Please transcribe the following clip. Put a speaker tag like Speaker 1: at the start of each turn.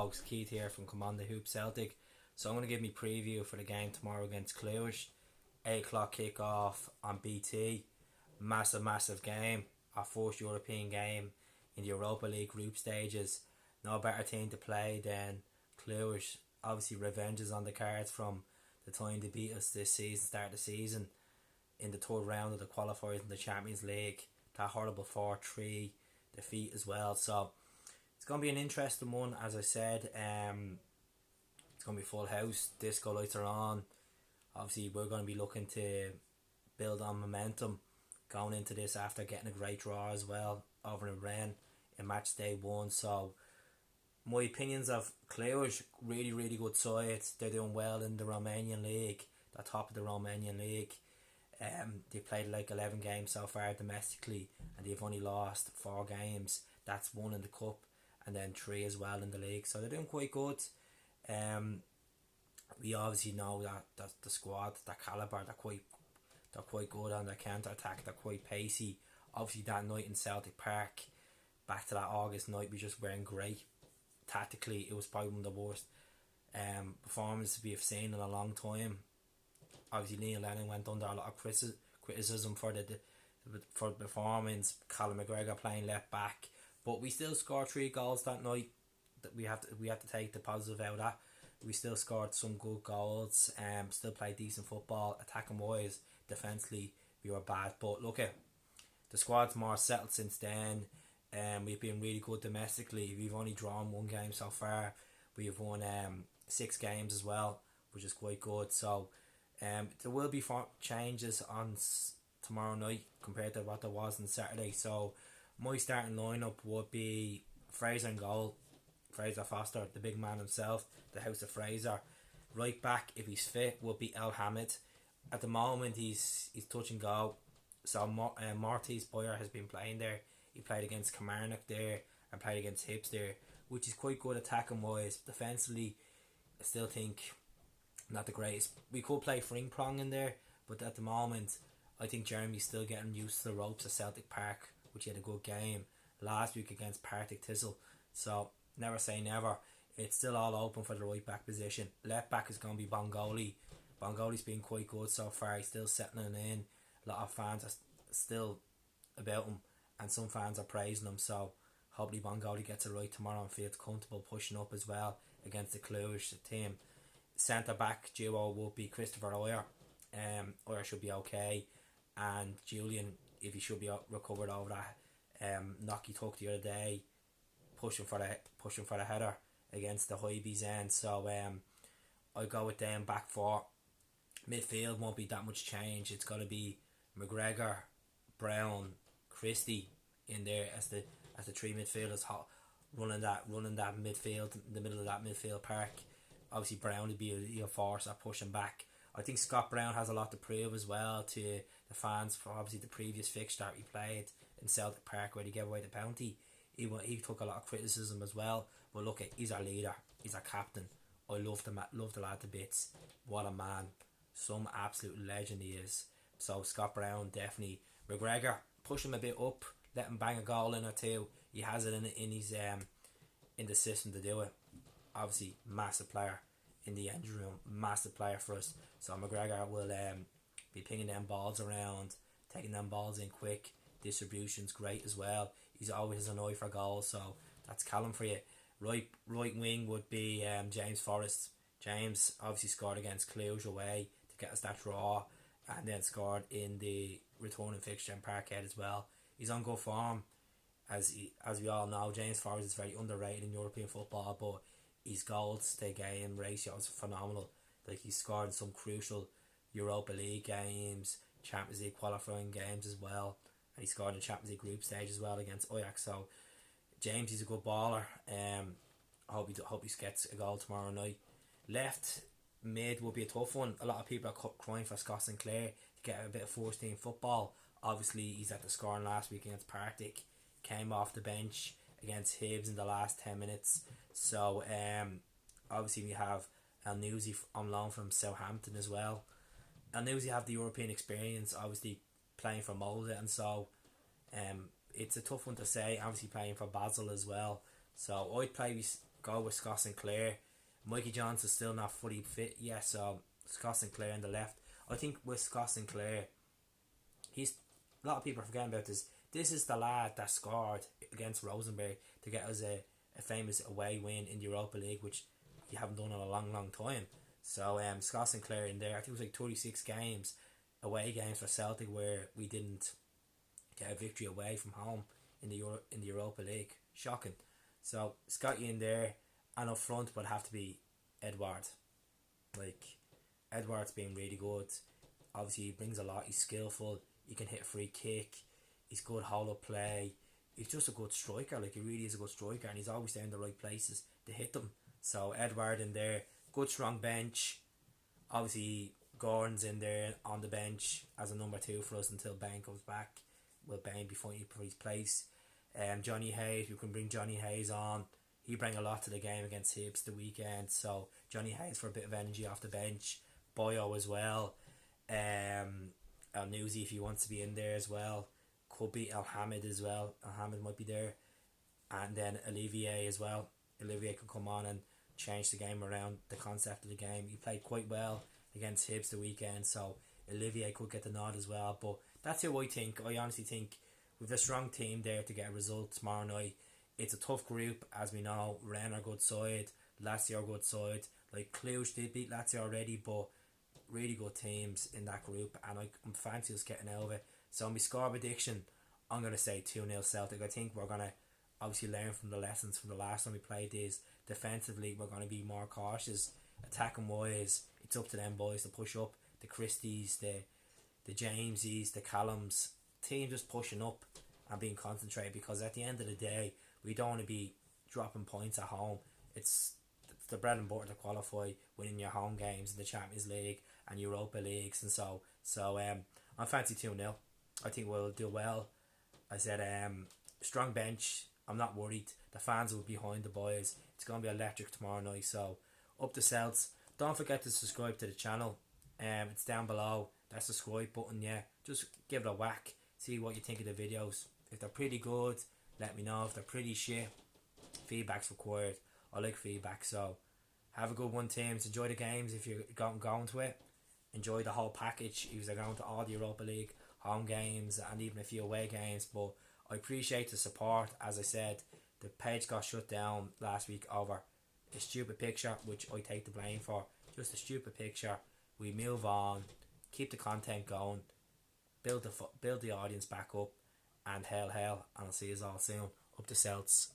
Speaker 1: host Keith here from Cmon the Hoop Celtic. So I'm going to give me preview for the game tomorrow against Cluj. 8 o'clock kick off on BT. Massive game. Our first European game in the Europa League group stages. No better team to play than Cluj. Obviously revenge is on the cards from the time they beat us this season, start of the season, in the third round of the qualifiers in the Champions League. That horrible 4-3 defeat as well. So it's going to be an interesting one, as I said. It's going to be full house. Disco lights are on. Obviously, we're going to be looking to build on momentum going into this after getting a great draw as well over in Rennes in match day 1. So my opinions of Cluj, really good side. They're doing well in the Romanian league, the top of the Romanian league. They played like 11 games so far domestically, and they've only lost 4 games. That's 1 in the cup and then 3 as well in the league. So they're doing quite good. We obviously know that the squad, that calibre, they're quite good on their counter attack. They're quite pacey. Obviously that night in Celtic Park, back to that August night, we just weren't great. Tactically, it was probably one of the worst performances we have seen in a long time. Obviously, Neil Lennon went under a lot of criticism for the performance. Callum McGregor playing left back, but we still scored 3 goals that night. That we have to take the positive out of that. We still scored some good goals. Still played decent football, attacking wise. Defensively, we were bad, but look at the squad's more settled since then. We've been really good domestically. We've only drawn 1 game so far. We've won 6 games as well, which is quite good. So there will be changes on tomorrow night compared to what there was on Saturday. So my starting lineup would be Fraser in goal. Fraser Foster, the big man himself, the House of Fraser. Right back, if he's fit, would be El Hamid. At the moment, he's touch and go. So Martys Boyer has been playing there. He played against Kilmarnock there and played against Hibs there, which is quite good attacking wise. Defensively, I still think not the greatest. We could play Fring-Prong in there, but at the moment, I think Jeremy's still getting used to the ropes of Celtic Park, which he had a good game last week against Partick Thistle. So never say never. It's still all open for the right back position. Left back is going to be Bongoli. Bongoli's been quite good so far. He's still settling in. A lot of fans are still about him, and some fans are praising him. So hopefully Bongoli gets it right tomorrow and feels comfortable pushing up as well against the Cluj team. Centre back duo would be Christopher Oyer. Oyer should be okay, and Julian, if he should be recovered over that knock he took the other day, pushing for the header against the Hibees end. So I go with them back 4. Midfield won't be that much change. It's got to be McGregor, Brown, Christie in there as the 3 midfielders running that midfield in the middle of that midfield park. Obviously Brown would be a force at pushing back. I think Scott Brown has a lot to prove as well to the fans for obviously the previous fixture he played in Celtic Park where he gave away the penalty. He took a lot of criticism as well, but look, he's our leader, he's our captain. I love the lad to bits. What a man, some absolute legend he is. So Scott Brown definitely. McGregor, push him a bit up, let him bang a goal in or 2. He has it in his in the system to do it. Obviously massive player in the engine room, massive player for us. So McGregor will be pinging them balls around, taking them balls in quick. Distribution's great as well. He's always an eye for goals, so that's Callum for you. Right wing would be James Forrest. James obviously scored against Cluj away to get us that draw, and then scored in the returning fixture in Parkhead as well. He's on good form, as we all know. James Forrest is very underrated in European football, but his goals to game ratio is phenomenal. Like, he's scored in some crucial Europa League games, Champions League qualifying games as well, and he scored in the Champions League group stage as well against Ajax. So James, he's a good baller. I hope he gets a goal tomorrow night. Left mid will be a tough one. A lot of people are crying for Scott Sinclair to get a bit of first team football. Obviously he's at the scoring last week against Partick, came off the bench against Hibs in the last 10 minutes. So obviously we have El Newsy on loan from Southampton as well. El Newsy have the European experience, obviously playing for Molde, and so it's a tough one to say. Obviously playing for Basel as well. So I'd play go with Scott Sinclair. Mikey Johnson's still not fully fit yet, so Scott Sinclair on the left. I think with Scott Sinclair, he's a lot of people are forgetting about this. This is the lad that scored against Rosenborg to get us a famous away win in the Europa League, which you haven't done in a long time. So Scott Sinclair in there, I think it was like 36 games, away games for Celtic where we didn't get a victory away from home in the Europa League. Shocking. So Scotty in there, and up front would have to be Edward. Like, Edward's been really good. Obviously he brings a lot. He's skillful. He can hit a free kick. He's good hold up play. He's just a good striker. Like, he really is a good striker, and he's always there in the right places to hit them. So Edward in there, good strong bench. Obviously Gordon's in there on the bench as a number 2 for us until Bain comes back. Will Bain be fighting for his place? Johnny Hayes, we can bring Johnny Hayes on. He bring a lot to the game against Hibs the weekend. So Johnny Hayes for a bit of energy off the bench. Boyo as well. El Newsy if he wants to be in there as well. Could be El Hamid as well. El Hamid might be there. And then Olivier as well. Olivier could come on and change the game around, the concept of the game. He played quite well against Hibs the weekend, so Olivier could get the nod as well. But that's who I think. I honestly think with a strong team there to get a result tomorrow night. It's a tough group, as we know. Rennes are a good side, Lazio are a good side. Like, Cluj did beat Lazio already, but really good teams in that group, and I'm fancy us getting out of it. So my score prediction, I'm going to say 2-0 Celtic. I think we're going to obviously learn from the lessons from the last time we played these. Defensively, we're going to be more cautious. Attacking wise, it's up to them boys to push up. The Christies, the Jamesies, the Callums. Team just pushing up and being concentrated, because at the end of the day, we don't want to be dropping points at home. It's the bread and butter to qualify, winning your home games in the Champions League and Europa Leagues, and so I'm fancy 2-0. I think we'll do well. I said strong bench. I'm not worried. The fans will be behind the boys. It's going to be electric tomorrow night. So up the Celts. Don't forget to subscribe to the channel. It's down below. That subscribe button. Yeah, just give it a whack. See what you think of the videos. If they're pretty good, let me know. If they're pretty shit, feedback's required. I like feedback. So have a good one, teams. Enjoy the games if you're going to it. Enjoy the whole package if you're going to all the Europa League home games and even a few away games. But I appreciate the support. As I said, the page got shut down last week over a stupid picture, which I take the blame for. Just a stupid picture. We move on, keep the content going, build the audience back up, and hell, and I'll see you all soon. Up the Celts.